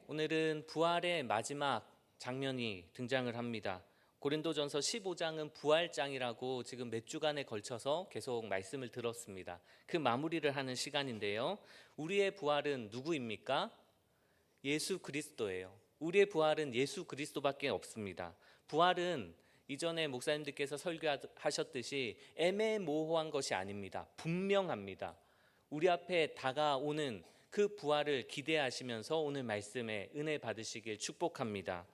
오늘은 부활의 마지막 장면이 등장을 합니다. 고린도전서 15장은 부활장이라고 지금 몇 주간에 걸쳐서 계속 말씀을 들었습니다. 그 마무리를 하는 시간인데요. 우리의 부활은 누구입니까? 예수 그리스도예요. 우리의 부활은 예수 그리스도밖에 없습니다. 부활은 이전에 목사님들께서 설교하셨듯이 애매모호한 것이 아닙니다. 분명합니다. 우리 앞에 다가오는 그 부활을 기대하시면서 오늘 말씀에 은혜 받으시길 축복합니다.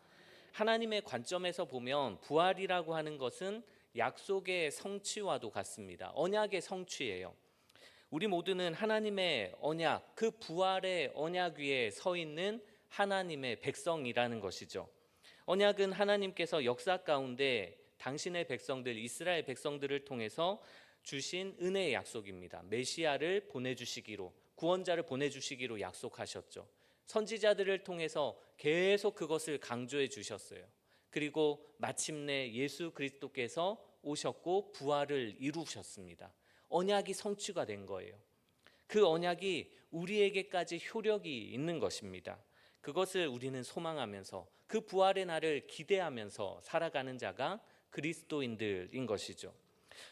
하나님의 관점에서 보면 부활이라고 하는 것은 약속의 성취와도 같습니다. 언약의 성취예요. 우리 모두는 하나님의 언약, 그 부활의 언약 위에 서 있는 하나님의 백성이라는 것이죠. 언약은 하나님께서 역사 가운데 당신의 백성들, 이스라엘 백성들을 통해서 주신 은혜의 약속입니다. 메시아를 보내주시기로, 구원자를 보내주시기로 약속하셨죠. 선지자들을 통해서 계속 그것을 강조해 주셨어요. 그리고 마침내 예수 그리스도께서 오셨고 부활을 이루셨습니다. 언약이 성취가 된 거예요. 그 언약이 우리에게까지 효력이 있는 것입니다. 그것을 우리는 소망하면서 그 부활의 날을 기대하면서 살아가는 자가 그리스도인들인 것이죠.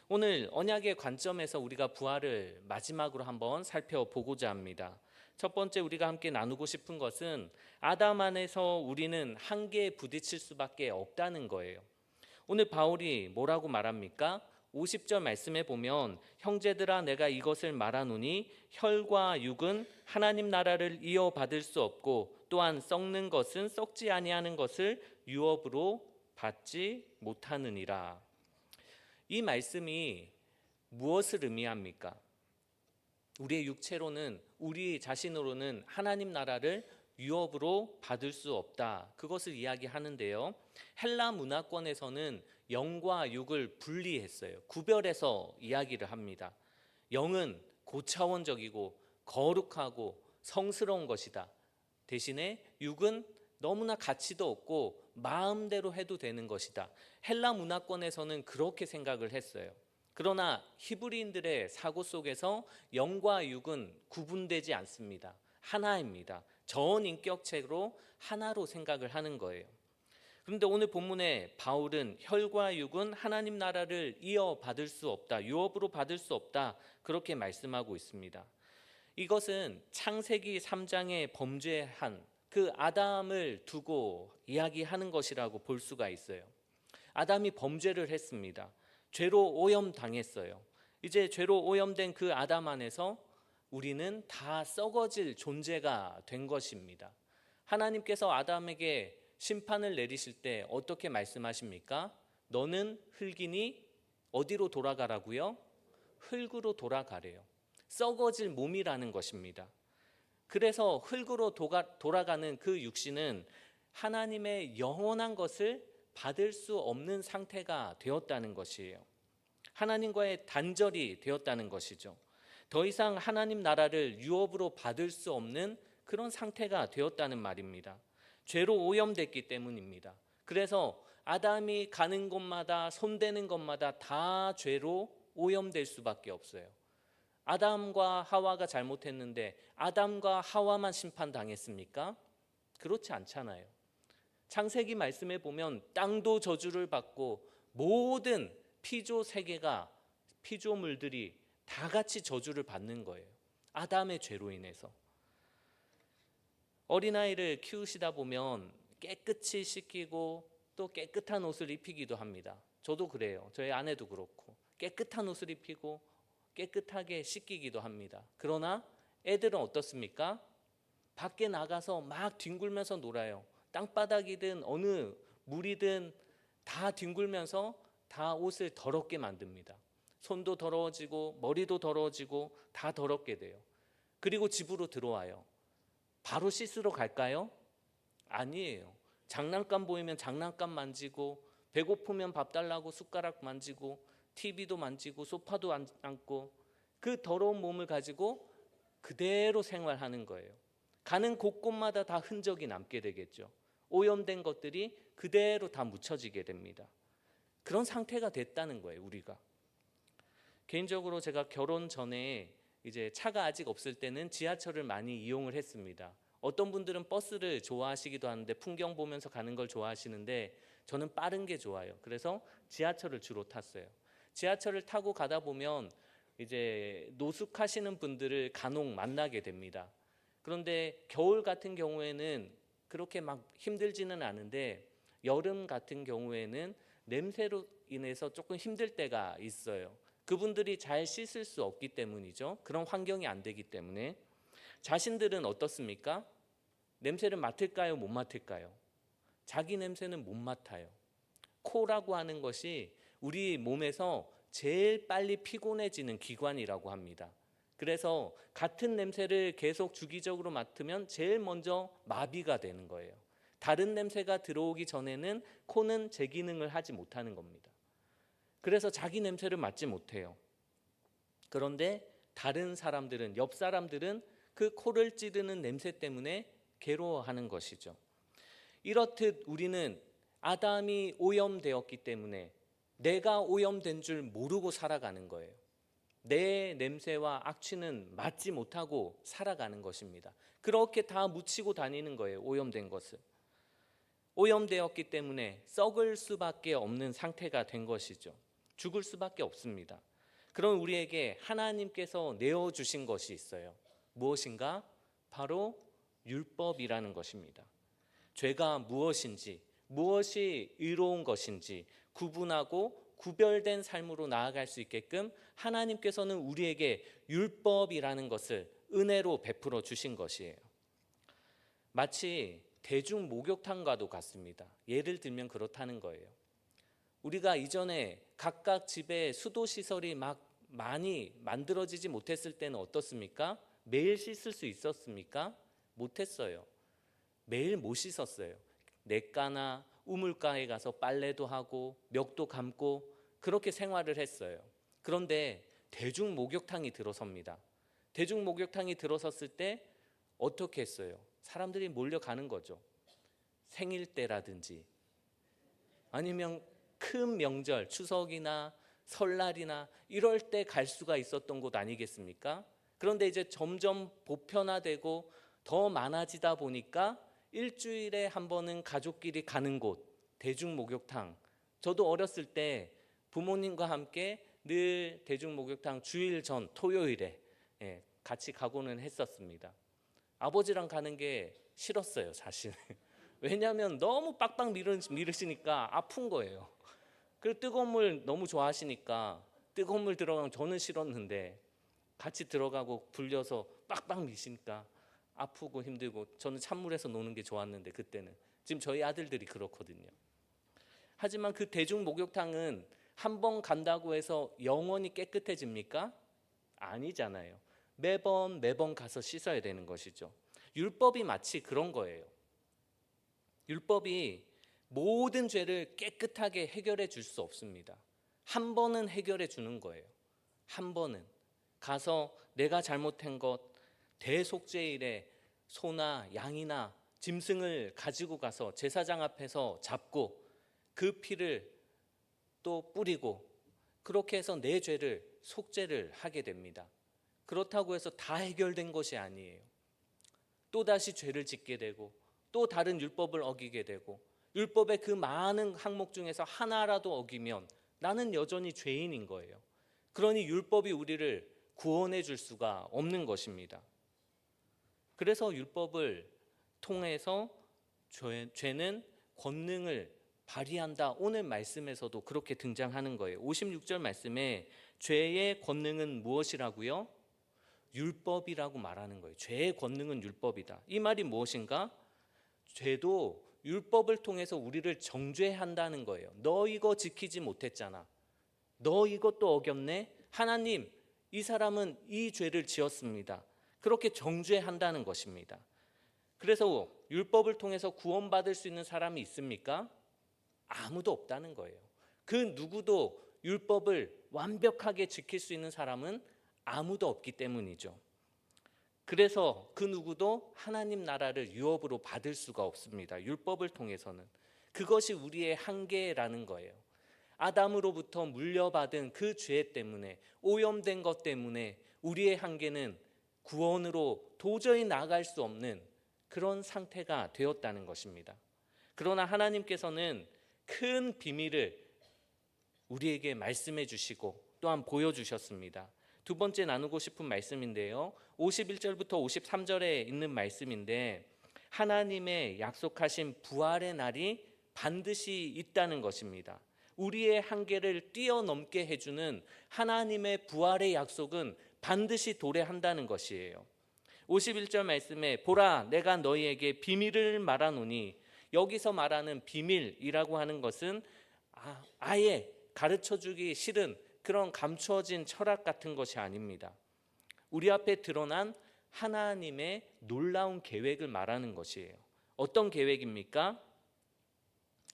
오늘 언약의 관점에서 우리가 부활을 마지막으로 한번 살펴보고자 합니다. 첫 번째 우리가 함께 나누고 싶은 것은 아담 안에서 우리는 한계에 부딪힐 수밖에 없다는 거예요. 오늘 바울이 뭐라고 말합니까? 50절 말씀에 보면 형제들아 내가 이것을 말하노니 혈과 육은 하나님 나라를 이어받을 수 없고 또한 썩는 것은 썩지 아니하는 것을 유업으로 받지 못하느니라. 이 말씀이 무엇을 의미합니까? 우리의 육체로는, 우리 자신으로는 하나님 나라를 유업으로 받을 수 없다. 그것을 이야기하는데요. 헬라 문화권에서는 영과 육을 분리했어요. 구별해서 이야기를 합니다. 영은 고차원적이고 거룩하고 성스러운 것이다. 대신에 육은 너무나 가치도 없고 마음대로 해도 되는 것이다. 헬라 문화권에서는 그렇게 생각을 했어요. 그러나 히브리인들의 사고 속에서 영과 육은 구분되지 않습니다. 하나입니다. 전인격체로 하나로 생각을 하는 거예요. 그런데 오늘 본문에 바울은 혈과 육은 하나님 나라를 이어받을 수 없다. 유업으로 받을 수 없다. 그렇게 말씀하고 있습니다. 이것은 창세기 3장에 범죄한 그 아담을 두고 이야기하는 것이라고 볼 수가 있어요. 아담이 범죄를 했습니다. 죄로 오염당했어요. 이제 죄로 오염된 그 아담 안에서 우리는 다 썩어질 존재가 된 것입니다. 하나님께서 아담에게 심판을 내리실 때 어떻게 말씀하십니까? 너는 흙이니 어디로 돌아가라고요? 흙으로 돌아가래요. 썩어질 몸이라는 것입니다. 그래서 흙으로 돌아가는 그 육신은 하나님의 영원한 것을 받을 수 없는 상태가 되었다는 것이에요. 하나님과의 단절이 되었다는 것이죠. 더 이상 하나님 나라를 유업으로 받을 수 없는 그런 상태가 되었다는 말입니다. 죄로 오염됐기 때문입니다. 그래서 아담이 가는 곳마다 손대는 것마다 다 죄로 오염될 수밖에 없어요. 아담과 하와가 잘못했는데 아담과 하와만 심판당했습니까? 그렇지 않잖아요. 창세기 말씀에 보면 땅도 저주를 받고 모든 피조 세계가, 피조물들이 다 같이 저주를 받는 거예요. 아담의 죄로 인해서. 어린아이를 키우시다 보면 깨끗이 씻기고 또 깨끗한 옷을 입히기도 합니다. 저도 그래요. 저희 아내도 그렇고 깨끗한 옷을 입히고 깨끗하게 씻기기도 합니다. 그러나 애들은 어떻습니까? 밖에 나가서 막 뒹굴면서 놀아요. 땅바닥이든 어느 물이든 다 뒹굴면서 다 옷을 더럽게 만듭니다. 손도 더러워지고 머리도 더러워지고 다 더럽게 돼요. 그리고 집으로 들어와요. 바로 씻으러 갈까요? 아니에요. 장난감 보이면 장난감 만지고, 배고프면 밥 달라고 숟가락 만지고, TV도 만지고, 소파도 앉고, 그 더러운 몸을 가지고 그대로 생활하는 거예요. 가는 곳곳마다 다 흔적이 남게 되겠죠. 오염된 것들이 그대로 다 묻혀지게 됩니다. 그런 상태가 됐다는 거예요, 우리가. 개인적으로 제가 결혼 전에 이제 차가 아직 없을 때는 지하철을 많이 이용을 했습니다. 어떤 분들은 버스를 좋아하시기도 하는데 풍경 보면서 가는 걸 좋아하시는데 저는 빠른 게 좋아요. 그래서 지하철을 주로 탔어요. 지하철을 타고 가다 보면 이제 노숙하시는 분들을 간혹 만나게 됩니다. 그런데 겨울 같은 경우에는 그렇게 막 힘들지는 않은데 여름 같은 경우에는 냄새로 인해서 조금 힘들 때가 있어요. 그분들이 잘 씻을 수 없기 때문이죠. 그런 환경이 안 되기 때문에. 자신들은 어떻습니까? 냄새를 맡을까요? 못 맡을까요? 자기 냄새는 못 맡아요. 코라고 하는 것이 우리 몸에서 제일 빨리 피곤해지는 기관이라고 합니다. 그래서 같은 냄새를 계속 주기적으로 맡으면 제일 먼저 마비가 되는 거예요. 다른 냄새가 들어오기 전에는 코는 제 기능을 하지 못하는 겁니다. 그래서 자기 냄새를 맡지 못해요. 그런데 다른 사람들은, 옆 사람들은 그 코를 찌르는 냄새 때문에 괴로워하는 것이죠. 이렇듯 우리는 아담이 오염되었기 때문에 내가 오염된 줄 모르고 살아가는 거예요. 내 냄새와 악취는 맡지 못하고 살아가는 것입니다. 그렇게 다 묻히고 다니는 거예요. 오염된 것을. 오염되었기 때문에 썩을 수밖에 없는 상태가 된 것이죠. 죽을 수밖에 없습니다. 그럼 우리에게 하나님께서 내어주신 것이 있어요. 무엇인가? 바로 율법이라는 것입니다. 죄가 무엇인지, 무엇이 의로운 것인지 구분하고 구별된 삶으로 나아갈 수 있게끔 하나님께서는 우리에게 율법이라는 것을 은혜로 베풀어 주신 것이에요. 마치 대중 목욕탕과도 같습니다. 예를 들면 그렇다는 거예요. 우리가 이전에 각각 집에 수도시설이 막 많이 만들어지지 못했을 때는 어떻습니까? 매일 씻을 수 있었습니까? 못했어요. 매일 못 씻었어요. 냇가나 우물가에 가서 빨래도 하고 멱도 감고 그렇게 생활을 했어요. 그런데 대중 목욕탕이 들어섭니다. 대중 목욕탕이 들어섰을 때 어떻게 했어요? 사람들이 몰려가는 거죠. 생일 때라든지 아니면 큰 명절, 추석이나 설날이나 이럴 때 갈 수가 있었던 곳 아니겠습니까? 그런데 이제 점점 보편화되고 더 많아지다 보니까 일주일에 한 번은 가족끼리 가는 곳, 대중 목욕탕. 저도 어렸을 때 부모님과 함께 늘 대중 목욕탕 주일 전 토요일에 같이 가고는 했었습니다. 아버지랑 가는 게 싫었어요, 사실. 왜냐하면 너무 빡빡 미르시니까 아픈 거예요. 그리고 뜨거운 물 너무 좋아하시니까 뜨거운 물 들어가면 저는 싫었는데 같이 들어가고 불려서 빡빡 미시니까 아프고 힘들고 저는 찬물에서 노는 게 좋았는데 그때는. 지금 저희 아들들이 그렇거든요. 하지만 그 대중 목욕탕은 한 번 간다고 해서 영원히 깨끗해집니까? 아니잖아요. 매번 가서 씻어야 되는 것이죠. 율법이 마치 그런 거예요. 율법이 모든 죄를 깨끗하게 해결해 줄 수 없습니다. 한 번은 해결해 주는 거예요. 한 번은 가서 내가 잘못한 것 대속죄일에 소나 양이나 짐승을 가지고 가서 제사장 앞에서 잡고 그 피를 또 뿌리고 그렇게 해서 내 죄를 속죄를 하게 됩니다. 그렇다고 해서 다 해결된 것이 아니에요. 또다시 죄를 짓게 되고 또 다른 율법을 어기게 되고 율법의 그 많은 항목 중에서 하나라도 어기면 나는 여전히 죄인인 거예요. 그러니 율법이 우리를 구원해 줄 수가 없는 것입니다. 그래서 율법을 통해서 죄는 권능을 발휘한다. 오늘 말씀에서도 그렇게 등장하는 거예요. 56절 말씀에 죄의 권능은 무엇이라고요? 율법이라고 말하는 거예요. 죄의 권능은 율법이다. 이 말이 무엇인가? 죄도 율법을 통해서 우리를 정죄한다는 거예요. 너 이거 지키지 못했잖아. 너 이것도 어겼네. 하나님, 이 사람은 이 죄를 지었습니다. 그렇게 정죄한다는 것입니다. 그래서 율법을 통해서 구원받을 수 있는 사람이 있습니까? 아무도 없다는 거예요. 그 누구도 율법을 완벽하게 지킬 수 있는 사람은 아무도 없기 때문이죠. 그래서 그 누구도 하나님 나라를 유업으로 받을 수가 없습니다. 율법을 통해서는. 그것이 우리의 한계라는 거예요. 아담으로부터 물려받은 그 죄 때문에, 오염된 것 때문에 우리의 한계는 구원으로 도저히 나아갈 수 없는 그런 상태가 되었다는 것입니다. 그러나 하나님께서는 큰 비밀을 우리에게 말씀해 주시고 또한 보여주셨습니다. 두 번째 나누고 싶은 말씀인데요, 51절부터 53절에 있는 말씀인데, 하나님의 약속하신 부활의 날이 반드시 있다는 것입니다. 우리의 한계를 뛰어넘게 해주는 하나님의 부활의 약속은 반드시 도래한다는 것이에요. 51절 말씀에 보라 내가 너희에게 비밀을 말하노니, 여기서 말하는 비밀이라고 하는 것은 아예 가르쳐주기 싫은 그런 감추어진 철학 같은 것이 아닙니다. 우리 앞에 드러난 하나님의 놀라운 계획을 말하는 것이에요. 어떤 계획입니까?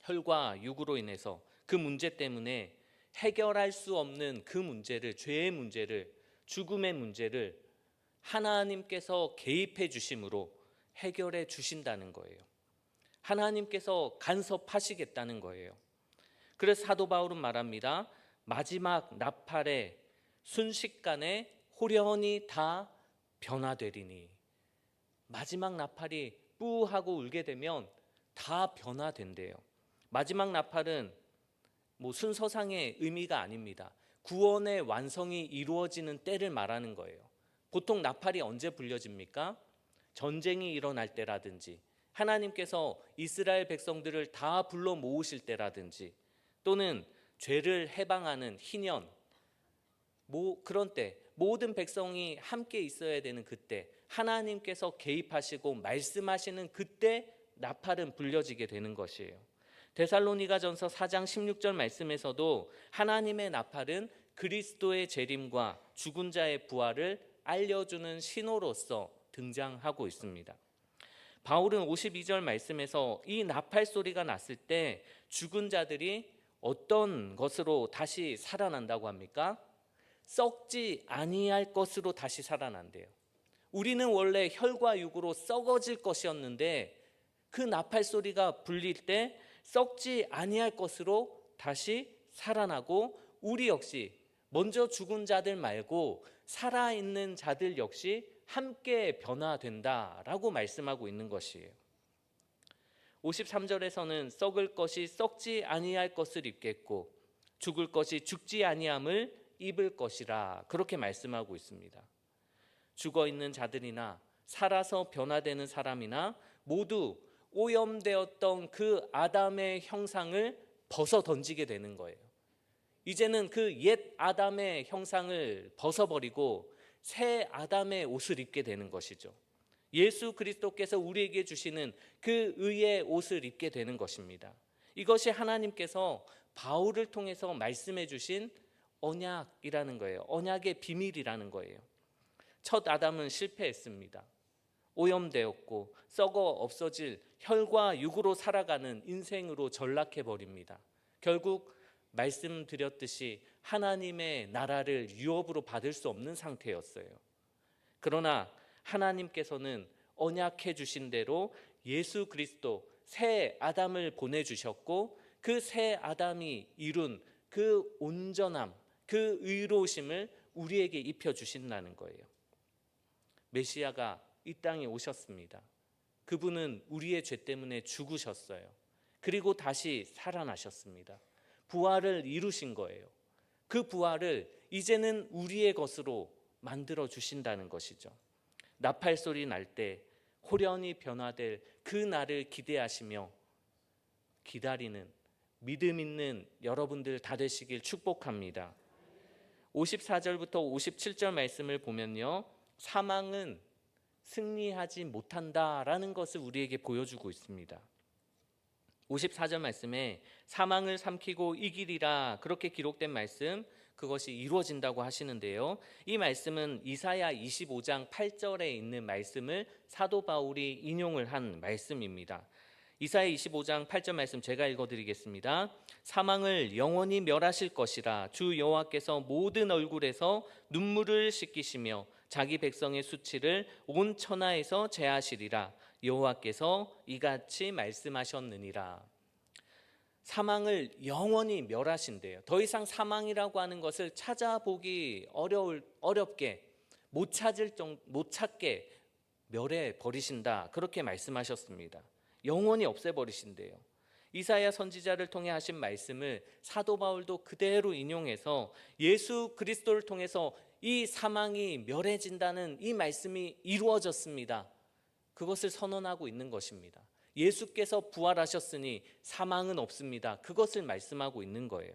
혈과 육으로 인해서 그 문제 때문에 해결할 수 없는 그 문제를, 죄의 문제를, 죽음의 문제를 하나님께서 개입해 주심으로 해결해 주신다는 거예요. 하나님께서 간섭하시겠다는 거예요. 그래서 사도 바울은 말합니다. 마지막 나팔에 순식간에 호련히 다 변화되리니, 마지막 나팔이 뿌하고 울게 되면 다 변화된대요. 마지막 나팔은 순서상의 의미가 아닙니다. 구원의 완성이 이루어지는 때를 말하는 거예요. 보통 나팔이 언제 불려집니까? 전쟁이 일어날 때라든지, 하나님께서 이스라엘 백성들을 다 불러 모으실 때라든지, 또는 죄를 해방하는 희년, 그런 때 모든 백성이 함께 있어야 되는 그때, 하나님께서 개입하시고 말씀하시는 그때 나팔은 불려지게 되는 것이에요. 데살로니가전서 4장 16절 말씀에서도 하나님의 나팔은 그리스도의 재림과 죽은 자의 부활을 알려주는 신호로서 등장하고 있습니다. 바울은 52절 말씀에서 이 나팔 소리가 났을 때 죽은 자들이 어떤 것으로 다시 살아난다고 합니까? 썩지 아니할 것으로 다시 살아난대요. 우리는 원래 혈과 육으로 썩어질 것이었는데 그 나팔 소리가 불릴 때 썩지 아니할 것으로 다시 살아나고, 우리 역시 먼저 죽은 자들 말고 살아있는 자들 역시 함께 변화된다라고 말씀하고 있는 것이에요. 53절에서는 썩을 것이 썩지 아니할 것을 입겠고 죽을 것이 죽지 아니함을 입을 것이라, 그렇게 말씀하고 있습니다. 죽어있는 자들이나 살아서 변화되는 사람이나 모두 오염되었던 그 아담의 형상을 벗어 던지게 되는 거예요. 이제는 그 옛 아담의 형상을 벗어버리고 새 아담의 옷을 입게 되는 것이죠. 예수 그리스도께서 우리에게 주시는 그 의의 옷을 입게 되는 것입니다. 이것이 하나님께서 바울을 통해서 말씀해 주신 언약이라는 거예요. 언약의 비밀이라는 거예요. 첫 아담은 실패했습니다. 오염되었고 썩어 없어질 혈과 육으로 살아가는 인생으로 전락해 버립니다. 결국 말씀드렸듯이 하나님의 나라를 유업으로 받을 수 없는 상태였어요. 그러나 하나님께서는 언약해 주신 대로 예수 그리스도 새 아담을 보내주셨고, 그 새 아담이 이룬 그 온전함, 그 의로우심을 우리에게 입혀주신다는 거예요. 메시아가 이 땅에 오셨습니다. 그분은 우리의 죄 때문에 죽으셨어요. 그리고 다시 살아나셨습니다. 부활을 이루신 거예요. 그 부활을 이제는 우리의 것으로 만들어 주신다는 것이죠. 나팔 소리 날 때 호련히 변화될 그 날을 기대하시며 기다리는 믿음 있는 여러분들 다 되시길 축복합니다. 54절부터 57절 말씀을 보면요, 사망은 승리하지 못한다라는 것을 우리에게 보여주고 있습니다. 54절 말씀에 사망을 삼키고 이기리라, 그렇게 기록된 말씀, 그것이 이루어진다고 하시는데요, 이 말씀은 이사야 25장 8절에 있는 말씀을 사도 바울이 인용을 한 말씀입니다. 이사야 25장 8절 말씀 제가 읽어드리겠습니다. 사망을 영원히 멸하실 것이라, 주 여호와께서 모든 얼굴에서 눈물을 씻기시며 자기 백성의 수치를 온 천하에서 제하시리라. 여호와께서 이같이 말씀하셨느니라. 사망을 영원히 멸하신대요. 더 이상 사망이라고 하는 것을 찾아보기 어렵게, 못 찾게 멸해 버리신다. 그렇게 말씀하셨습니다. 영원히 없애 버리신대요. 이사야 선지자를 통해 하신 말씀을 사도 바울도 그대로 인용해서 예수 그리스도를 통해서 이 사망이 멸해진다는 이 말씀이 이루어졌습니다. 그것을 선언하고 있는 것입니다. 예수께서 부활하셨으니 사망은 없습니다. 그것을 말씀하고 있는 거예요.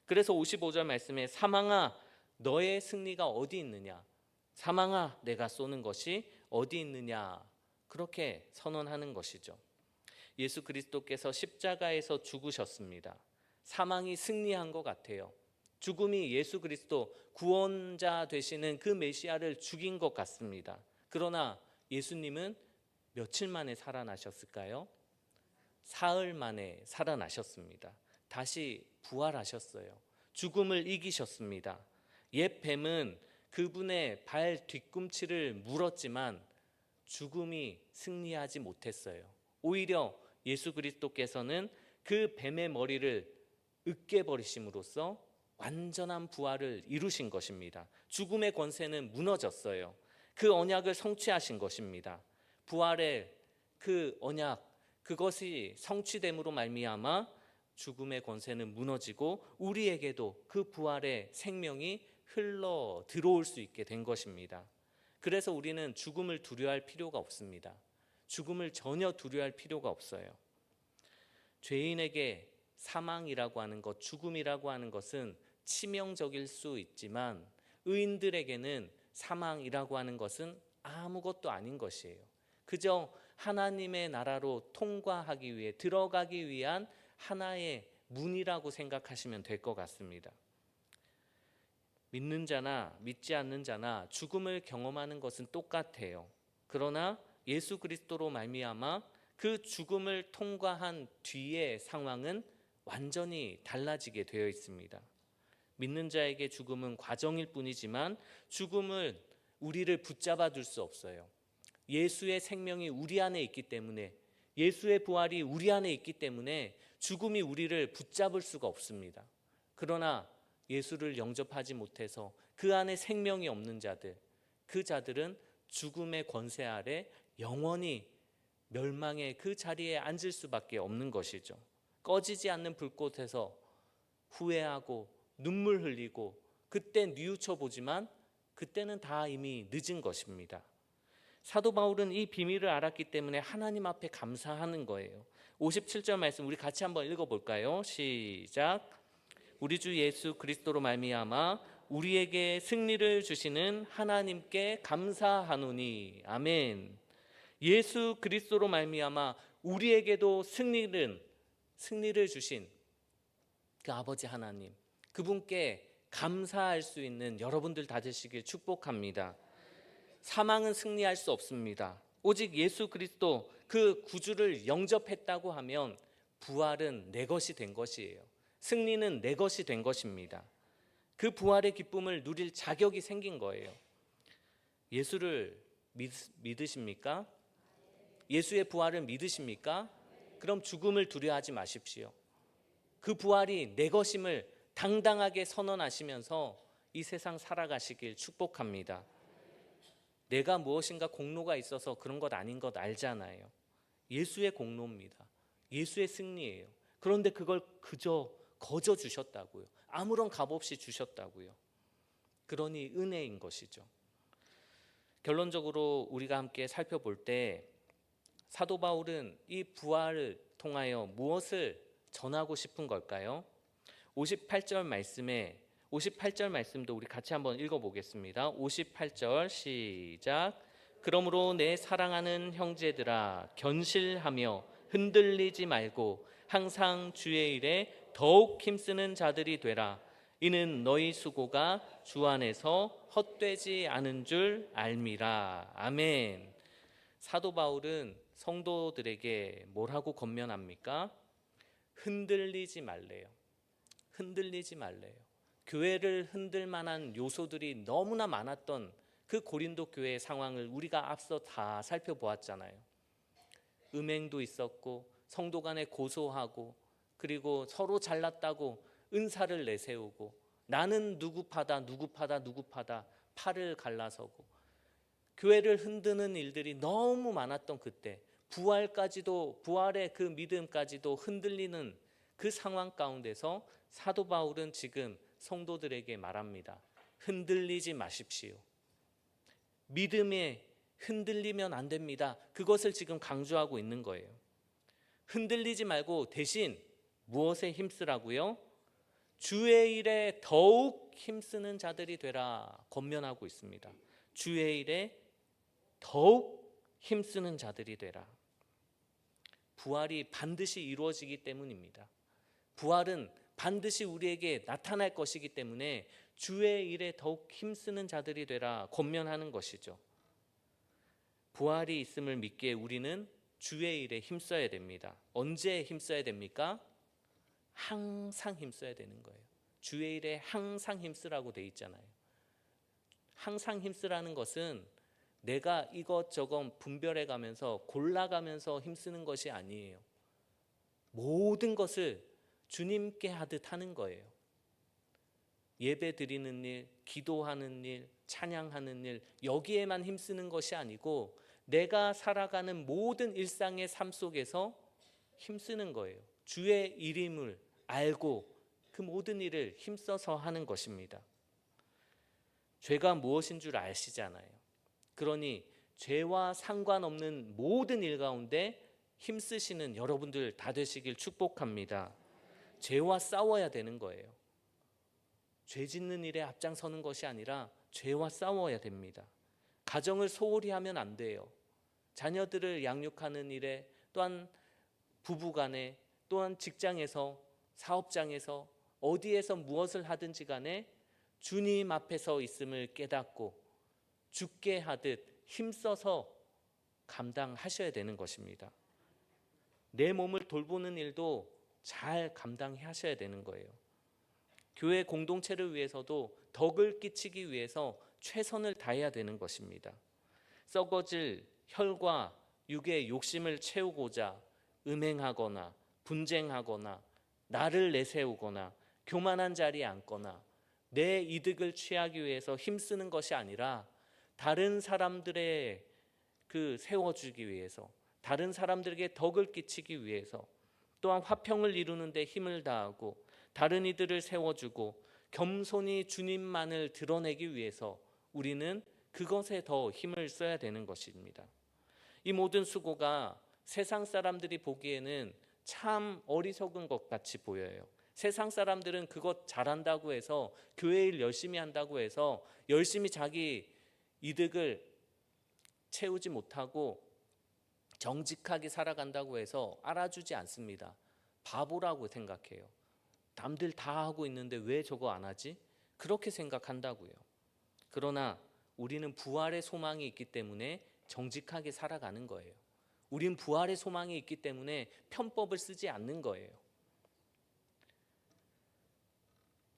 그래서 55절 말씀에 사망아 너의 승리가 어디 있느냐, 사망아 내가 쏘는 것이 어디 있느냐, 그렇게 선언하는 것이죠. 예수 그리스도께서 십자가에서 죽으셨습니다. 사망이 승리한 것 같아요. 죽음이 예수 그리스도 구원자 되시는 그 메시아를 죽인 것 같습니다. 그러나 예수님은 며칠 만에 살아나셨을까요? 사흘 만에 살아나셨습니다. 다시 부활하셨어요. 죽음을 이기셨습니다. 옛 뱀은 그분의 발 뒤꿈치를 물었지만 죽음이 승리하지 못했어요. 오히려 예수 그리스도께서는 그 뱀의 머리를 으깨버리심으로써 완전한 부활을 이루신 것입니다. 죽음의 권세는 무너졌어요. 그 언약을 성취하신 것입니다. 부활의 그 언약, 그것이 성취됨으로 말미암아 죽음의 권세는 무너지고 우리에게도 그 부활의 생명이 흘러 들어올 수 있게 된 것입니다. 그래서 우리는 죽음을 두려워할 필요가 없습니다. 죽음을 전혀 두려워할 필요가 없어요. 죄인에게 사망이라고 하는 것, 죽음이라고 하는 것은 치명적일 수 있지만 의인들에게는 사망이라고 하는 것은 아무것도 아닌 것이에요. 그저 하나님의 나라로 통과하기 위해, 들어가기 위한 하나의 문이라고 생각하시면 될 것 같습니다. 믿는 자나 믿지 않는 자나 죽음을 경험하는 것은 똑같아요. 그러나 예수 그리스도로 말미암아 그 죽음을 통과한 뒤의 상황은 완전히 달라지게 되어 있습니다. 믿는 자에게 죽음은 과정일 뿐이지만 죽음은 우리를 붙잡아 둘 수 없어요. 예수의 생명이 우리 안에 있기 때문에, 예수의 부활이 우리 안에 있기 때문에 죽음이 우리를 붙잡을 수가 없습니다. 그러나 예수를 영접하지 못해서 그 안에 생명이 없는 자들, 그 자들은 죽음의 권세 아래 영원히 멸망의 그 자리에 앉을 수밖에 없는 것이죠. 꺼지지 않는 불꽃에서 후회하고 눈물 흘리고 그때 뉘우쳐 보지만 그때는 다 이미 늦은 것입니다. 사도 바울은 이 비밀을 알았기 때문에 하나님 앞에 감사하는 거예요. 57절 말씀 우리 같이 한번 읽어볼까요? 시작. 우리 주 예수 그리스도로 말미암아 우리에게 승리를 주시는 하나님께 감사하노니. 아멘. 예수 그리스도로 말미암아 우리에게도 승리를 주신 그 아버지 하나님, 그분께 감사할 수 있는 여러분들 다 되시길 축복합니다. 사망은 승리할 수 없습니다. 오직 예수 그리스도 그 구주를 영접했다고 하면 부활은 내 것이 된 것이에요. 승리는 내 것이 된 것입니다. 그 부활의 기쁨을 누릴 자격이 생긴 거예요. 예수를 믿으십니까? 예수의 부활을 믿으십니까? 그럼 죽음을 두려워하지 마십시오. 그 부활이 내 것임을 당당하게 선언하시면서 이 세상 살아가시길 축복합니다. 내가 무엇인가 공로가 있어서 그런 것 아닌 것 알잖아요. 예수의 공로입니다. 예수의 승리예요. 그런데 그걸 그저 거저 주셨다고요. 아무런 값 없이 주셨다고요. 그러니 은혜인 것이죠. 결론적으로 우리가 함께 살펴볼 때 사도 바울은 이 부활을 통하여 무엇을 전하고 싶은 걸까요? 58절 말씀도 우리 같이 한번 읽어보겠습니다. 58절 시작. 그러므로 내 사랑하는 형제들아 견실하며 흔들리지 말고 항상 주의 일에 더욱 힘쓰는 자들이 되라. 이는 너희 수고가 주 안에서 헛되지 않은 줄 알미라. 아멘. 사도 바울은 성도들에게 뭐라고 권면합니까? 흔들리지 말래요. 흔들리지 말래요. 교회를 흔들 만한 요소들이 너무나 많았던 그 고린도 교회의 상황을 우리가 앞서 다 살펴보았잖아요. 음행도 있었고 성도 간에 고소하고 그리고 서로 잘났다고 은사를 내세우고 나는 누구 파다 팔을 갈라서고 교회를 흔드는 일들이 너무 많았던 그때, 부활의 그 믿음까지도 흔들리는 그 상황 가운데서 사도 바울은 지금 성도들에게 말합니다. 흔들리지 마십시오. 믿음에 흔들리면 안 됩니다. 그것을 지금 강조하고 있는 거예요. 흔들리지 말고 대신 무엇에 힘쓰라고요? 주의 일에 더욱 힘쓰는 자들이 되라 권면하고 있습니다. 주의 일에 더욱 힘쓰는 자들이 되라. 부활이 반드시 이루어지기 때문입니다. 부활은 반드시 우리에게 나타날 것이기 때문에 주의 일에 더욱 힘쓰는 자들이 되라 권면하는 것이죠. 부활이 있음을 믿기에 우리는 주의 일에 힘써야 됩니다. 언제 힘써야 됩니까? 항상 힘써야 되는 거예요. 주의 일에 항상 힘쓰라고 돼 있잖아요. 항상 힘쓰라는 것은 내가 이것저것 분별해 가면서 골라가면서 힘쓰는 것이 아니에요. 모든 것을 주님께 하듯 하는 거예요. 예배 드리는 일, 기도하는 일, 찬양하는 일, 여기에만 힘쓰는 것이 아니고 내가 살아가는 모든 일상의 삶 속에서 힘쓰는 거예요. 주의 일임을 알고 그 모든 일을 힘써서 하는 것입니다. 죄가 무엇인 줄 아시잖아요. 그러니 죄와 상관없는 모든 일 가운데 힘쓰시는 여러분들 다 되시길 축복합니다. 죄와 싸워야 되는 거예요. 죄 짓는 일에 앞장서는 것이 아니라 죄와 싸워야 됩니다. 가정을 소홀히 하면 안 돼요. 자녀들을 양육하는 일에, 또한 부부간에, 또한 직장에서, 사업장에서, 어디에서 무엇을 하든지 간에 주님 앞에 서 있음을 깨닫고 죽게 하듯 힘써서 감당하셔야 되는 것입니다. 내 몸을 돌보는 일도 잘 감당하셔야 되는 거예요. 교회 공동체를 위해서도 덕을 끼치기 위해서 최선을 다해야 되는 것입니다. 썩어질 혈과 육의 욕심을 채우고자 음행하거나 분쟁하거나 나를 내세우거나 교만한 자리에 앉거나 내 이득을 취하기 위해서 힘쓰는 것이 아니라 다른 사람들의 세워주기 위해서, 다른 사람들에게 덕을 끼치기 위해서, 또한 화평을 이루는 데 힘을 다하고 다른 이들을 세워주고 겸손히 주님만을 드러내기 위해서 우리는 그것에 더 힘을 써야 되는 것입니다. 이 모든 수고가 세상 사람들이 보기에는 참 어리석은 것 같이 보여요. 세상 사람들은 그것 잘한다고 해서, 교회 일 열심히 한다고 해서 열심히 자기 이득을 채우지 못하고 정직하게 살아간다고 해서 알아주지 않습니다. 바보라고 생각해요. 남들 다 하고 있는데 왜 저거 안 하지? 그렇게 생각한다고요. 그러나 우리는 부활의 소망이 있기 때문에 정직하게 살아가는 거예요. 우린 부활의 소망이 있기 때문에 편법을 쓰지 않는 거예요.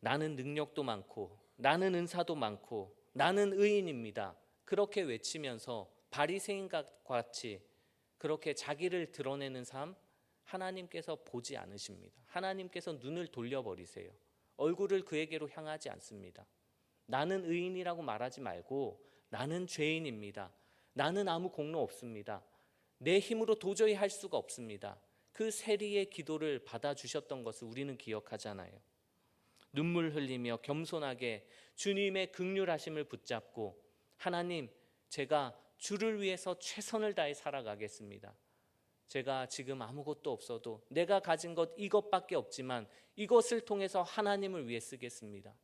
나는 능력도 많고 나는 은사도 많고 나는 의인입니다. 그렇게 외치면서 바리새인과 같이 그렇게 자기를 드러내는 삶, 하나님께서 보지 않으십니다. 하나님께서 눈을 돌려버리세요. 얼굴을 그에게로 향하지 않습니다. 나는 의인이라고 말하지 말고 나는 죄인입니다. 나는 아무 공로 없습니다. 내 힘으로 도저히 할 수가 없습니다. 그 세리의 기도를 받아주셨던 것을 우리는 기억하잖아요. 눈물 흘리며 겸손하게 주님의 긍휼하심을 붙잡고 하나님, 제가 주를 위해서 최선을 다해 살아가겠습니다. 제가 지금 아무것도 없어도 내가 가진 것 이것밖에 없지만 이것을 통해서 하나님을 위해 쓰겠습니다.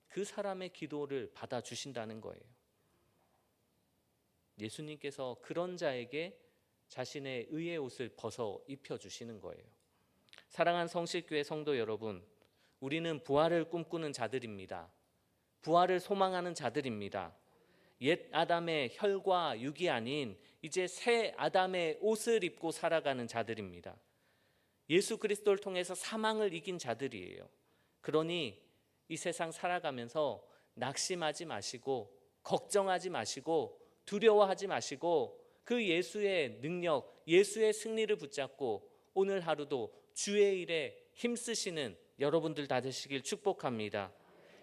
그 사람의 기도를 받아주신다는 거예요. 예수님께서 그런 자에게 자신의 의의 옷을 벗어 입혀주시는 거예요. 사랑하는 성실교회 성도 여러분, 우리는 부활을 꿈꾸는 자들입니다. 부활을 소망하는 자들입니다. 옛 아담의 혈과 육이 아닌 이제 새 아담의 옷을 입고 살아가는 자들입니다. 예수 그리스도를 통해서 사망을 이긴 자들이에요. 그러니 이 세상 살아가면서 낙심하지 마시고 걱정하지 마시고 두려워하지 마시고 그 예수의 능력, 예수의 승리를 붙잡고 오늘 하루도 주의 일에 힘쓰시는 여러분들 다 되시길 축복합니다.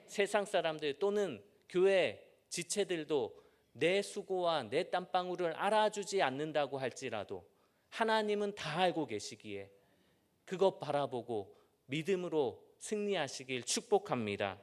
세상 사람들 또는 교회 지체들도 내 수고와 내 땀방울을 알아주지 않는다고 할지라도 하나님은 다 알고 계시기에 그것 바라보고 믿음으로 승리하시길 축복합니다.